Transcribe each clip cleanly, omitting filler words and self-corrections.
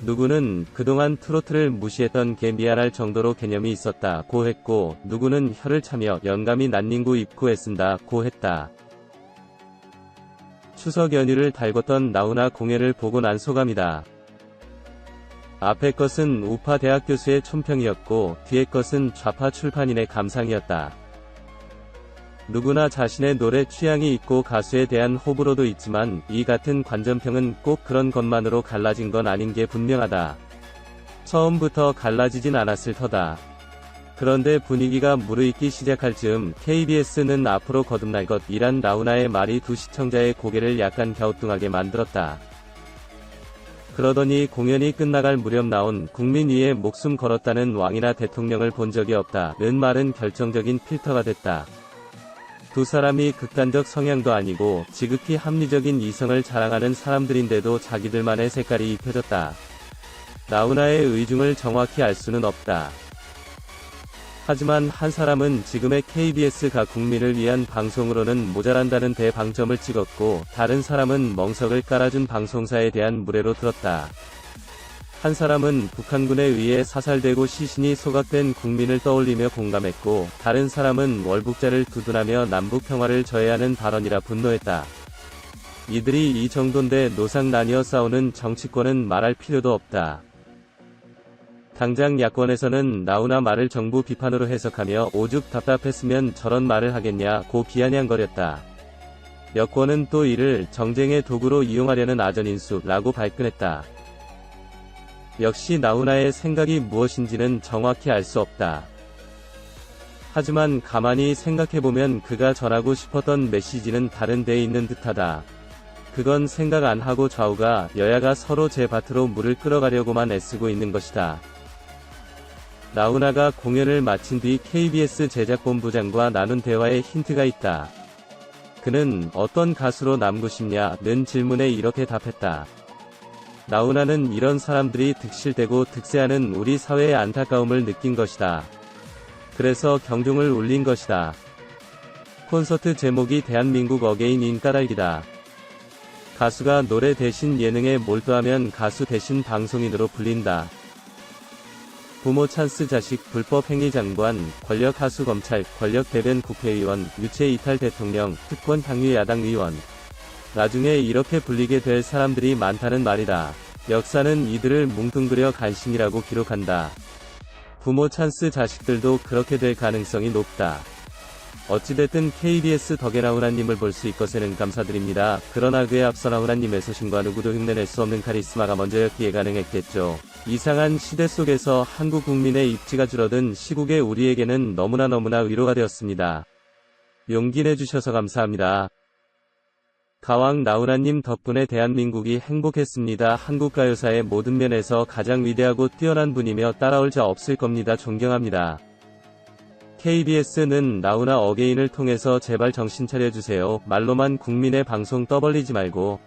누구는 그동안 트로트를 무시했던 게 미안할 정도로 개념이 있었다고 했고, 누구는 혀를 차며 영감이 난닝구 입고 애쓴다고 했다. 추석 연휴를 달궜던 나훈아 공연을 보고 난 소감이다. 앞에 것은 우파 대학 교수의 촌평이었고 뒤에 것은 좌파 출판인의 감상이었다. 누구나 자신의 노래 취향이 있고 가수에 대한 호불호도 있지만 이 같은 관전평은 꼭 그런 것만으로 갈라진 건 아닌 게 분명하다. 처음부터 갈라지진 않았을 터다. 그런데 분위기가 무르익기 시작할 즈음 KBS는 앞으로 거듭날 것이란 나훈아의 말이 두 시청자의 고개를 약간 갸우뚱하게 만들었다. 그러더니 공연이 끝나갈 무렵 나온 국민 위에 목숨 걸었다는 왕이나 대통령을 본 적이 없다는 말은 결정적인 필터가 됐다. 두 사람이 극단적 성향도 아니고 지극히 합리적인 이성을 자랑하는 사람들인데도 자기들만의 색깔이 입혀졌다. 나훈아의 의중을 정확히 알 수는 없다. 하지만 한 사람은 지금의 KBS가 국민을 위한 방송으로는 모자란다는 대방점을 찍었고, 다른 사람은 멍석을 깔아준 방송사에 대한 무례로 들었다. 한 사람은 북한군에 의해 사살되고 시신이 소각된 국민을 떠올리며 공감했고, 다른 사람은 월북자를 두둔하며 남북평화를 저해하는 발언이라 분노했다. 이들이 이 정도인데 노상 나뉘어 싸우는 정치권은 말할 필요도 없다. 당장 야권에서는 나훈아 말을 정부 비판으로 해석하며 오죽 답답했으면 저런 말을 하겠냐고 비아냥거렸다. 여권은 또 이를 정쟁의 도구로 이용하려는 아전인수라고 발끈했다. 역시 나훈아의 생각이 무엇인지는 정확히 알 수 없다. 하지만 가만히 생각해보면 그가 전하고 싶었던 메시지는 다른 데에 있는 듯하다. 그건 생각 안 하고 좌우가 여야가 서로 제 밭으로 물을 끌어가려고만 애쓰고 있는 것이다. 나훈아가 공연을 마친 뒤 KBS 제작본부장과 나눈 대화에 힌트가 있다. 그는 어떤 가수로 남고 싶냐는 질문에 이렇게 답했다. 나훈아는 이런 사람들이 득실되고 득세하는 우리 사회의 안타까움을 느낀 것이다. 그래서 경종을 울린 것이다. 콘서트 제목이 대한민국 어게인인 까닭이다. 가수가 노래 대신 예능에 몰두하면 가수 대신 방송인으로 불린다. 부모 찬스 자식 불법 행위 장관, 권력 하수 검찰, 권력 대변 국회의원, 유체 이탈 대통령, 특권 당위 야당 의원. 나중에 이렇게 불리게 될 사람들이 많다는 말이다. 역사는 이들을 뭉뚱그려 간신이라고 기록한다. 부모 찬스 자식들도 그렇게 될 가능성이 높다. 어찌됐든 KBS 덕에 나훈아님을 볼 수 있것에는 감사드립니다. 그러나 그에 앞서 나훈아님의 소신과 누구도 흉내낼 수 없는 카리스마가 먼저였기에 가능했겠죠. 이상한 시대 속에서 한국 국민의 입지가 줄어든 시국에 우리에게는 너무나 위로가 되었습니다. 용기 내주셔서 감사합니다. 가왕 나훈아님 덕분에 대한민국이 행복했습니다. 한국 가요사의 모든 면에서 가장 위대하고 뛰어난 분이며 따라올 자 없을 겁니다. 존경합니다. KBS는 나훈아 어게인을 통해서 제발 정신 차려주세요. 말로만 국민의 방송 떠벌리지 말고.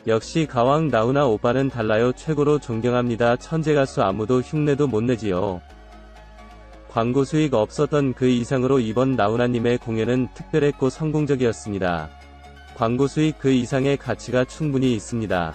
역시 가왕 나훈아 오빠는 달라요. 최고로 존경합니다. 천재 가수 아무도 흉내도 못 내지요. 광고 수익 없었던 그 이상으로 이번 나훈아님의 공연은 특별했고 성공적이었습니다. 광고 수익 그 이상의 가치가 충분히 있습니다.